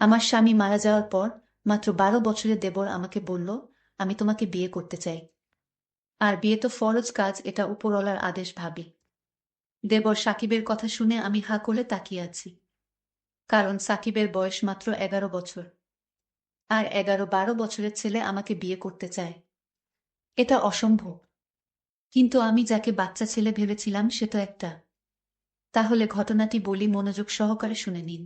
আমার স্বামী মারা যাওয়ার পর মাত্র 12 বছরের দেবর আমাকে বলল, আমি তোমাকে বিয়ে করতে চাই। আর বিয়ে তো ফরজ কাজ, এটা উপরওয়ালার আদেশ ভাবি। দেবর সাকিবের কথা শুনে আমি হা করে তাকিয়ে আছি। কারণ সাকিবের বয়স মাত্র 11 বছর। আর 11-12 বছরের ছেলে আমাকে বিয়ে করতে চায়, এটা অসম্ভব। কিন্তু আমি যাকে বাচ্চা ছেলে ভেবেছিলাম সে তো একটা। তাহলে ঘটনাটি বলি, মনোযোগ সহকারে শুনে নিন।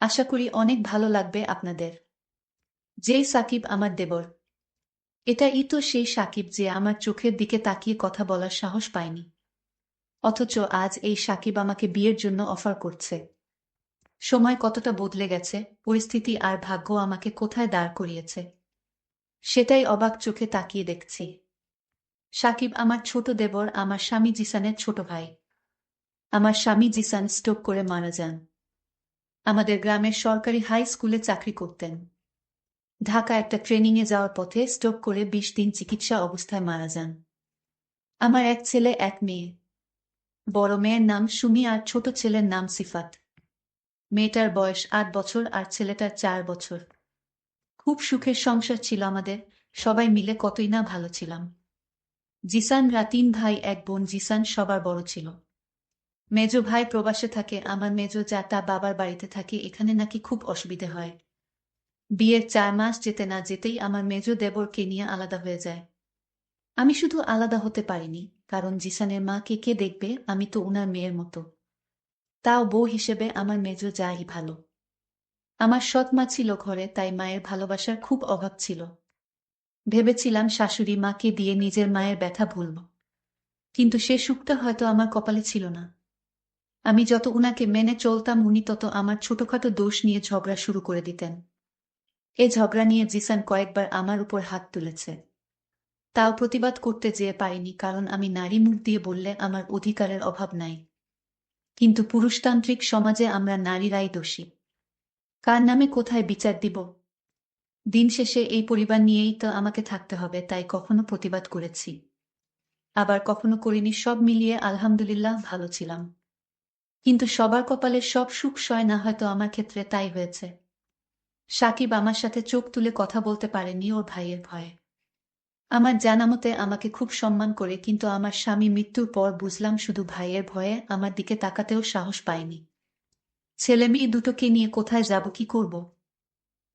আশা করি অনেক ভালো লাগবে আপনাদের। যেই সাকিব আমার দেবর, এটাই তো সেই সাকিব যে আমার চোখের দিকে তাকিয়ে কথা বলার সাহস পায়নি। অথচ আজ এই সাকিব আমাকে বিয়ের জন্য অফার করছে। সময় কতটা বদলে গেছে, পরিস্থিতি আর ভাগ্য আমাকে কোথায় দাঁড় করিয়েছে সেটাই অবাক চোখে তাকিয়ে দেখছি। সাকিব আমার ছোট দেবর, আমার স্বামী জিসানের ছোট ভাই। আমার স্বামী জিসান স্ট্রোক করে মারা যান। আমাদের গ্রামের সরকারি হাই স্কুলে চাকরি করতেন। ঢাকা একটা ট্রেনিংয়ে যাওয়ার পথে স্ট্রোক করে 20 দিন চিকিৎসা অবস্থায় মারা যান। আমার এক ছেলে এক মেয়ে। বড় মেয়ের নাম সুমি আর ছোট ছেলের নাম সিফাত। মেয়েটার বয়স 8 বছর আর ছেলেটার 4 বছর। খুব সুখের সংসার ছিল আমাদের, সবাই মিলে কতই না ভালো ছিলাম। জিসানরা 3 ভাই 1 বোন, জিসান সবার বড় ছিল। মেজো ভাই প্রবাসে থাকে, আমার মেজো জ্যাঠা বাবার বাড়িতে থাকে, এখানে নাকি খুব অসুবিধে হয়। বিয়ের 4 মাস যেতে না যেতেই আমার মেজো দেবরকে নিয়ে আলাদা হয়ে যায়। আমি শুধু আলাদা হতে পারিনি, কারণ জিসানের মাকে কে দেখবে, আমি তো উনার মেয়ের মতো। তাও বউ হিসেবে আমার মেজো যাই ভালো। আমার সৎ মা ছিল ঘরে, তাই মায়ের ভালোবাসার খুব অভাব ছিল। ভেবেছিলাম শাশুড়ি মাকে দিয়ে নিজের মায়ের ব্যথা ভুলব, কিন্তু সে সুখটা হয়তো আমার কপালে ছিল না। আমি যত উনাকে মেনে চলতাম উনি তত আমার ছোটখাটো দোষ নিয়ে ঝগড়া শুরু করে দিতেন। এ ঝগড়া নিয়ে জিসান কয়েকবার আমার উপর হাত তুলেছে। তাও প্রতিবাদ করতে যেয়ে পারিনি, কারণ আমি নারী মুখ দিয়ে বললে আমার অধিকারের অভাব নাই। কিন্তু পুরুষতান্ত্রিক সমাজে আমরা নারীরাই দোষী। কার নামে কোথায় বিচার দিব? দিন শেষে এই পরিবার নিয়েই তো আমাকে থাকতে হবে, তাই কখনো প্রতিবাদ করেছি, আবার কখনো করিনি। সব মিলিয়ে আলহামদুলিল্লাহ ভালো ছিলাম। কিন্তু সবার কপালে সব সুখ সয় না, হয়তো আমার ক্ষেত্রে তাই হয়েছে। সাকিব আমার সাথে চোখ তুলে কথা বলতে পারেনি ওর ভাইয়ের ভয়ে। আমার জানামতে আমাকে খুব সম্মান করে, কিন্তু আমার স্বামী মৃত্যুর পর বুঝলাম শুধু ভাইয়ের ভয়ে আমার দিকে তাকাতেও সাহস পায়নি। ছেলে মেয়ে দুটোকে নিয়ে কোথায় যাব, কি করব?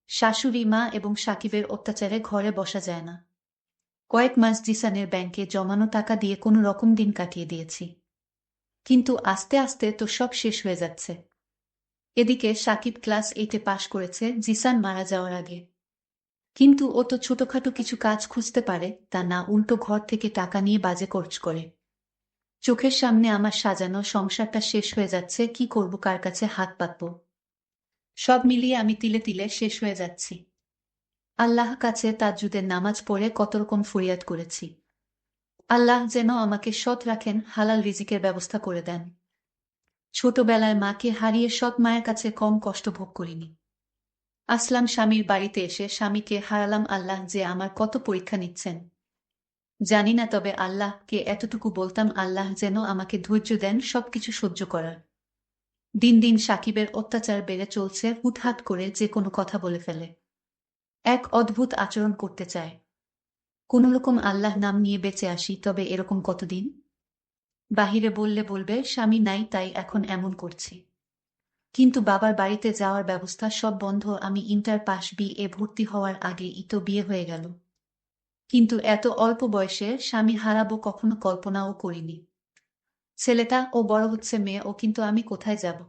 শাশুড়ি মা এবং সাকিবের অত্যাচারে ঘরে বসা যায় না। কয়েক মাস জিসানের ব্যাংকে জমানো টাকা দিয়ে কোনো রকম দিন কাটিয়ে দিয়েছি। কিন্তু আস্তে আস্তে তো সব শেষ হয়ে যাচ্ছে। এদিকে সাকিব ক্লাস 8-এ পাশ করেছে জিসান মারা যাওয়ার আগে। কিন্তু ও তো ছোটখাটো কিছু কাজ খুঁজতে পারে, তা না, উল্টো ঘর থেকে টাকা নিয়ে বাজে খরচ করে। চোখের সামনে আমার সাজানো সংসারটা শেষ হয়ে যাচ্ছে, কি করব, কার কাছে হাত পাতব? সব মিলিয়ে আমি তিলে তিলে শেষ হয়ে যাচ্ছি। আল্লাহ কাছে তাজ্জুদের নামাজ পড়ে কত রকম ফরিয়াদ করেছি। আল্লাহ যেন আমাকে সৎ রাখেন, হালাল রিজিকের ব্যবস্থা করে দেন। ছোটবেলায় মাকে হারিয়ে সৎ মায়ের কাছে কম কষ্ট ভোগ করিনি। আসলাম স্বামীর বাড়িতে এসে স্বামীকে হারালাম, আল্লাহ যে আমার কত পরীক্ষা নিচ্ছেন জানি না, তবে আল্লাহকে এতটুকু বলতাম, আল্লাহ যেন আমাকে ধৈর্য দেন সবকিছু সহ্য করার। দিন দিন সাকিবের অত্যাচার বেড়ে চলছে, হুটহাট করে যে কোনো কথা বলে ফেলে। এক অদ্ভুত আচরণ করতে চায়। কোনোরকম আল্লাহ নাম নিয়ে বেঁচে আসি, তবে এরকম কতদিন? বাহিরে বললে বলবে স্বামী নাই, তাই এখন এমন করছি। কিন্তু বাবার বাড়িতে যাওয়ার ব্যবস্থা সব বন্ধ। আমি ইন্টার পাশ, বিএ ভর্তি হওয়ার আগেই তো বিয়ে হয়ে গেল। কিন্তু এত অল্প বয়সে স্বামী হারাবো কখনো কল্পনাও করিনি। ছেলেটা ও বড় হচ্ছে, মেয়ে ও, কিন্তু আমি কোথায় যাব?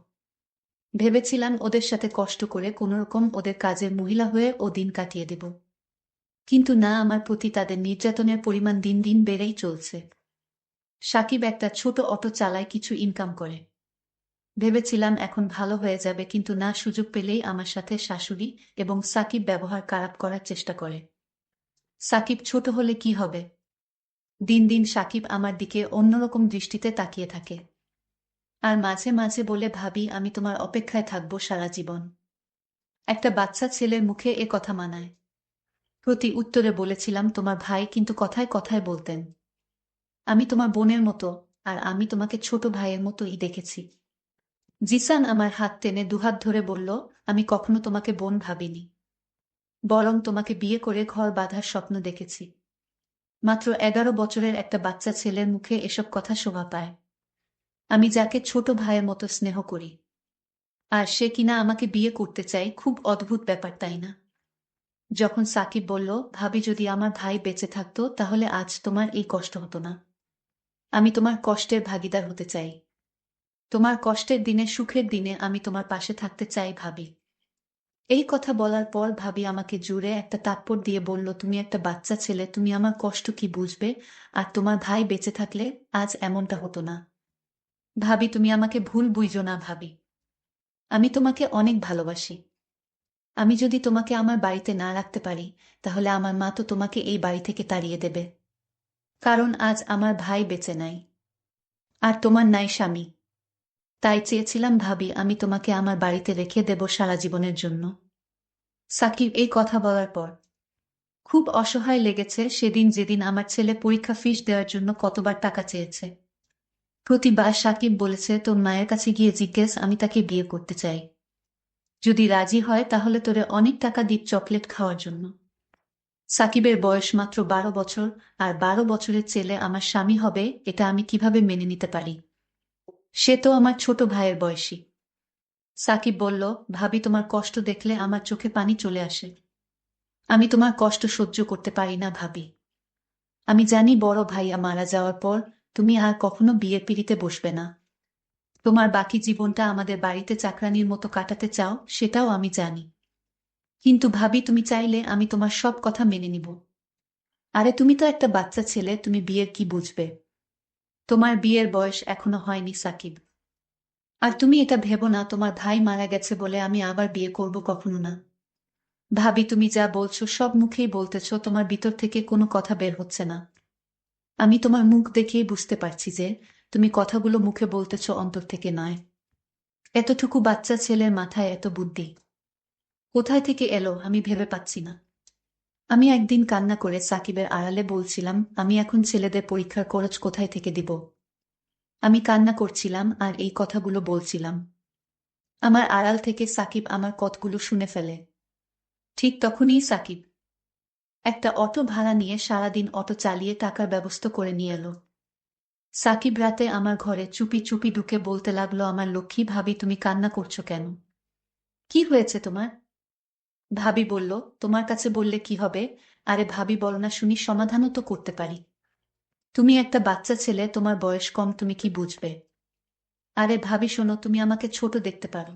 ভেবেছিলাম ওদের সাথে কষ্ট করে কোনোরকম ওদের কাজের মহিলা হয়ে ও দিন কাটিয়ে দেব। কিন্তু না, আমার প্রতি তাদের নির্যাতনের পরিমাণ দিন দিন বেড়েই চলছে। সাকিব একটা ছোট অটো চালায়, কিছু ইনকাম করে। ভেবেছিলাম এখন ভালো হয়ে যাবে, কিন্তু না, সুযোগ পেলেই আমার সাথে শাশুড়ি এবং সাকিব ব্যবহার খারাপ করার চেষ্টা করে। সাকিব ছোট হলে কি হবে? দিন দিন সাকিব আমার দিকে অন্যরকম দৃষ্টিতে তাকিয়ে থাকে। আর মাঝে মাঝে বলে, ভাবি আমি তোমার অপেক্ষায় থাকবো সারা জীবন। একটা বাচ্চা ছেলের মুখে এ কথা মানায়? প্রতি উত্তরে বলেছিলাম, তোমার ভাই কিন্তু কথায় কথায় বলতেন, আমি তোমার বোনের মতো, আর আমি তোমাকে ছোট ভাইয়ের মতোই দেখেছি। জিসান আমার হাত টেনে দুহাত ধরে বলল, আমি কখনো তোমাকে বোন ভাবিনি, বরং তোমাকে বিয়ে করে ঘর বাঁধার স্বপ্ন দেখেছি। মাত্র 11 বছরের একটা বাচ্চা ছেলের মুখে এসব কথা শোভা পায়। আমি যাকে ছোট ভাইয়ের মতো স্নেহ করি, আর সে কিনা আমাকে বিয়ে করতে চায়। খুব অদ্ভুত ব্যাপার, তাই না? যখন সাকিব বলল, ভাবি যদি আমার ভাই বেঁচে থাকতো তাহলে আজ তোমার এই কষ্ট হতো না। আমি তোমার কষ্টের ভাগিদার হতে চাই। তোমার কষ্টের দিনে, সুখের দিনে আমি তোমার পাশে থাকতে চাই ভাবি। এই কথা বলার পর ভাবি আমাকে জুড়ে একটা থাপ্পড় দিয়ে বলল, তুমি একটা বাচ্চা ছেলে, তুমি আমার কষ্ট কি বুঝবে? আর তোমার ভাই বেঁচে থাকলে আজ এমনটা হতো না। ভাবি তুমি আমাকে ভুল বুঝো না ভাবি, আমি তোমাকে অনেক ভালোবাসি। আমি যদি তোমাকে আমার বাড়িতে না রাখতে পারি, তাহলে আমার মা তো তোমাকে এই বাড়ি থেকে তাড়িয়ে দেবে। কারণ আজ আমার ভাই বেঁচে নাই, আর তোমার নাই স্বামী। তাই চেয়েছিলাম ভাবি আমি তোমাকে আমার বাড়িতে রেখে দেব সারা জীবনের জন্য। সাকিব এই কথা বলার পর খুব অসহায় লেগেছে সেদিন, যেদিন আমার ছেলে পরীক্ষা ফিস দেওয়ার জন্য কতবার টাকা চেয়েছে। প্রতিবার সাকিব বলেছে, তোর মায়ের কাছে গিয়ে জিজ্ঞেস, আমি তাকে বিয়ে করতে চাই। যদি রাজি হয় তাহলে তোরে অনেক টাকা দিই চকলেট খাওয়ার জন্য। সাকিবের বয়স মাত্র 12 বছর, আর 12 বছরের ছেলে আমার স্বামী হবে, এটা আমি কিভাবে মেনে নিতে পারি? সে তো আমার ছোট ভাইয়ের বয়সী। সাকিব বলল, ভাবি তোমার কষ্ট দেখলে আমার চোখে পানি চলে আসে। আমি তোমার কষ্ট সহ্য করতে পারি না ভাবি। আমি জানি বড় ভাইয়া মারা যাওয়ার পর তুমি আর কখনো বিয়ের পিঁড়িতে বসবে না। তোমার বাকি জীবনটা আমাদের বাড়িতে চাকরানির মতো কাটাতে চাও, সেটাও আমি জানি। কিন্তু ভাবি তুমি চাইলে আমি তোমার সব কথা মেনে নিব। আরে তুমি তো একটা বাচ্চা ছেলে, তুমি বিয়ের কি বুঝবে? তোমার বিয়ের বয়স এখনো হয়নি সাকিব। আর তুমি এটা ভেবো না তোমার ভাই মারা গেছে বলে আমি আবার বিয়ে করব, কখনো না। ভাবি তুমি যা বলছো সব মুখেই বলতেছো, তোমার ভিতর থেকে কোনো কথা বের হচ্ছে না। আমি তোমার মুখ দেখেই বুঝতে পারছি যে তুমি কথাগুলো মুখে বলতেছো, অন্তর থেকে নয়। এতটুকু বাচ্চা ছেলের মাথায় এত বুদ্ধি কোথায় থেকে এলো আমি ভেবে পাচ্ছি না। আমি একদিন কান্না করে সাকিবের আড়ালে বলছিলাম, আমি এখন ছেলেদের পরীক্ষার খরচ কোথায় থেকে দিব? আমি কান্না করছিলাম আর এই কথাগুলো বলছিলাম। আমার আড়াল থেকে সাকিব আমার কথাগুলো শুনে ফেলে। ঠিক তখনই সাকিব একটা অটো ভাড়া নিয়ে সারাদিন অটো চালিয়ে টাকার ব্যবস্থা করে নিয়ে এলো। সাকিব রাতে আমার ঘরে চুপি চুপি ঢুকে বলতে লাগলো, আমার লক্ষ্মী ভাবি তুমি কান্না করছো কেন? কি হয়েছে তোমার? ভাবি বলল, তোমার কাছে বললে কি হবে? আরে ভাবি বলো না শুনি, সমাধানও তো করতে পারি। তুমি একটা বাচ্চা ছেলে, তোমার বয়স কম, তুমি কি বুঝবে? আরে ভাবি শোনো, তুমি আমাকে ছোট দেখতে পারো,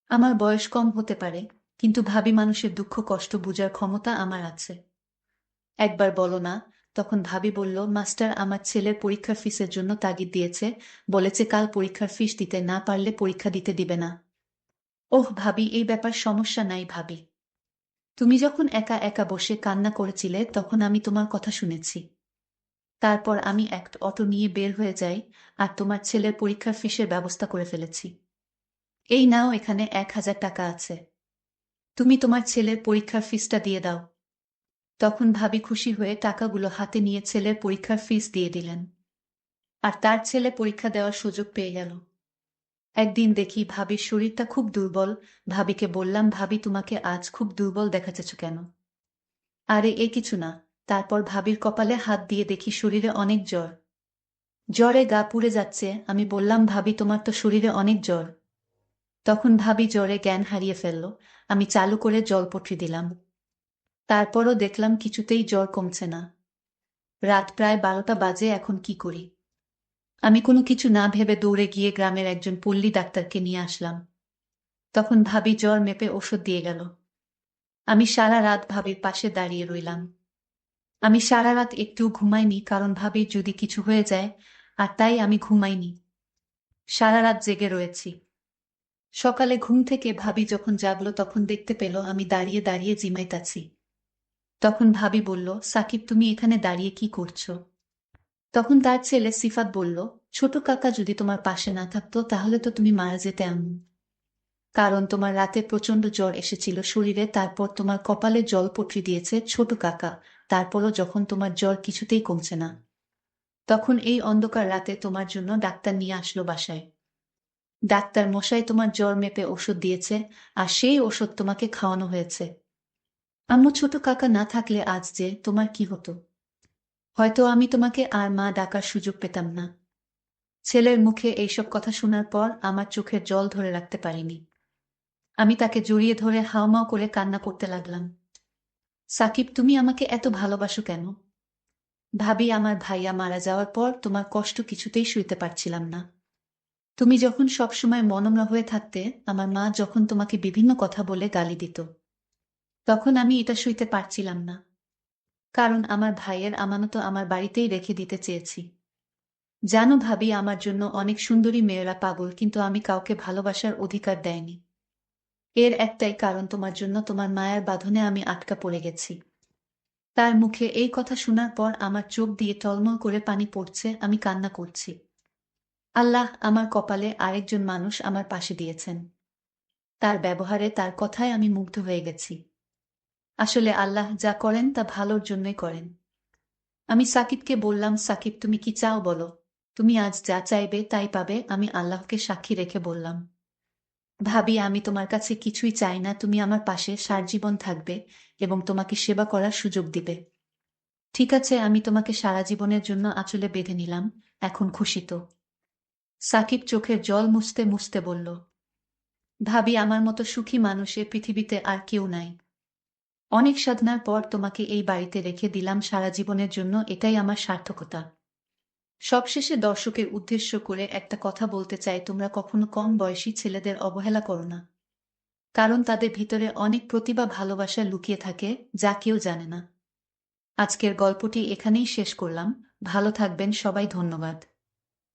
আমার বয়স কম হতে পারে, কিন্তু ভাবি মানুষের দুঃখ কষ্ট বুঝার ক্ষমতা আমার আছে। একবার বলো না। তখন ভাবি বলল, মাস্টার আমার ছেলের পরীক্ষার ফিসের জন্য তাগিদ দিয়েছে, বলেছে কাল পরীক্ষার ফিস দিতে না পারলে পরীক্ষা দিতে দিবে না। ওহ ভাবি, এই ব্যাপার সমস্যা নাই ভাবি। তুমি যখন একা একা বসে কান্না করেছিলে তখন আমি তোমার কথা শুনেছি। তারপর আমি এক অটো নিয়ে বের হয়ে যাই, আর তোমার ছেলের পরীক্ষার ফিসের ব্যবস্থা করে ফেলেছি। এই নাও, এখানে 1000 টাকা আছে। তুমি তোমার ছেলের পরীক্ষার ফিসটা দিয়ে দাও। তখন ভাবি খুশি হয়ে টাকাগুলো হাতে নিয়ে ছেলের পরীক্ষার ফিস দিয়ে দিলেন। আর তার ছেলে পরীক্ষা দেওয়ার সুযোগ পেয়ে গেল। একদিন দেখি ভাবির শরীরটা খুব দুর্বল। ভাবিকে বললাম, ভাবি তোমাকে আজ খুব দুর্বল দেখাচ্ছে কেন? আরে এ কিছু না। তারপর ভাবির কপালে হাত দিয়ে দেখি শরীরে অনেক জ্বর। জ্বরে গা পুড়ে যাচ্ছে। আমি বললাম, ভাবি তোমার তো শরীরে অনেক জ্বর। তখন ভাবি জ্বরে জ্ঞান হারিয়ে ফেলল। আমি চালু করে জলপট্রি দিলাম। তারপরও দেখলাম কিছুতেই জ্বর কমছে না। রাত প্রায় 12টা বাজে, এখন কি করি? আমি কোনো কিছু না ভেবে দৌড়ে গিয়ে গ্রামের একজন পল্লী ডাক্তারকে নিয়ে আসলাম। তখন ভাবি জ্বর মেপে ওষুধ দিয়ে গেল। আমি সারা রাত ভাবির পাশে দাঁড়িয়ে রইলাম। আমি সারা রাত একটু ঘুমাইনি, কারণ ভাবির যদি কিছু হয়ে যায়, আর তাই আমি ঘুমাইনি। সারা রাত জেগে রয়েছি। সকালে ঘুম থেকে ভাবি যখন জাগলো তখন দেখতে পেল আমি দাঁড়িয়ে দাঁড়িয়ে জিমাইতাছি। তখন ভাবি বলল, সাকিব তুমি এখানে দাঁড়িয়ে কি করছো? তখন তার ছেলে সিফাত বলল, ছোট কাকা যদি তোমার পাশে না থাকতো তাহলে তো তুমি মারা যেতে এমন। কারণ তোমার রাতে প্রচন্ড জ্বর এসেছিল শরীরে, তারপর তোমার কপালে জলপট্রি দিয়েছে ছোট কাকা। তারপরও যখন তোমার জ্বর কিছুতেই কমছে না, তখন এই অন্ধকার রাতে তোমার জন্য ডাক্তার নিয়ে আসলো বাসায়। ডাক্তার মশাই তোমার জ্বর মেপে ওষুধ দিয়েছে, আর সেই ওষুধ তোমাকে খাওয়ানো হয়েছে। আম্মু ছোট কাকা না থাকলে আজ যে তোমার কি হতো? হয়তো আমি তোমাকে আর মা ডাকার সুযোগ পেতাম না। ছেলের মুখে এইসব কথা শোনার পর আমার চোখের জল ধরে রাখতে পারিনি। আমি তাকে জড়িয়ে ধরে হাউমাউ করে কান্না করতে লাগলাম। সাকিব, তুমি আমাকে এত ভালোবাসো কেন? ভাবি, আমার ভাইয়া মারা যাওয়ার পর তোমার কষ্ট কিছুতেই সইতে পারছিলাম না। তুমি যখন সবসময় মনমরা হয়ে থাকতে, আমার মা যখন তোমাকে বিভিন্ন কথা বলে গালি দিত, তখন আমি এটা সইতে পারছিলাম না। কারণ আমার ভাইয়ের আমানত আমার বাড়িতেই রেখে দিতে চেয়েছি। জানো ভাবি, আমার জন্য অনেক সুন্দরী মেয়েরা পাগল, কিন্তু আমি কাউকে ভালোবাসার অধিকার দেয়নি। এর একটাই কারণ, তোমার জন্য তোমার মায়ের বাঁধনে আমি আটকা পড়ে গেছি। তার মুখে এই কথা শোনার পর আমার চোখ দিয়ে টলমল করে পানি পড়ছে, আমি কান্না করছি। আল্লাহ আমার কপালে আরেকজন মানুষ আমার পাশে দিয়েছেন। তার ব্যবহারে, তার কথায় আমি মুগ্ধ হয়ে গেছি। আসলে আল্লাহ যা করেন তা ভালোর জন্যই করেন। আমি সাকিবকে বললাম, সাকিব তুমি কি চাও বলো? তুমি আজ যা চাইবে তাই পাবে, আমি আল্লাহকে সাক্ষী রেখে বললাম। ভাবি, আমি তোমার কাছে কিছুই চাই না, তুমি আমার পাশে সারাজীবন থাকবে এবং তোমাকে সেবা করার সুযোগ দিবে। ঠিক আছে, আমি তোমাকে সারা জীবনের জন্য আঁচলে বেঁধে নিলাম। এখন খুশি তো? সাকিব চোখের জল মুছতে মুছতে বলল। ভাবি, আমার মতো সুখী মানুষ এ পৃথিবীতে আর কেউ নাই। অনেক সাধনার পর তোমাকে এই বাড়িতে রেখে দিলাম সারা জীবনের জন্য, এটাই আমার সার্থকতা। সবশেষে দর্শকের উদ্দেশ্য করে একটা কথা বলতে চাই, তোমরা কখনো কম বয়সী ছেলেদের অবহেলা করো না। কারণ তাদের ভিতরে অনেক প্রতিভা, ভালোবাসা লুকিয়ে থাকে, যা কেউ জানে না। আজকের গল্পটি এখানেই শেষ করলাম। ভালো থাকবেন সবাই, ধন্যবাদ।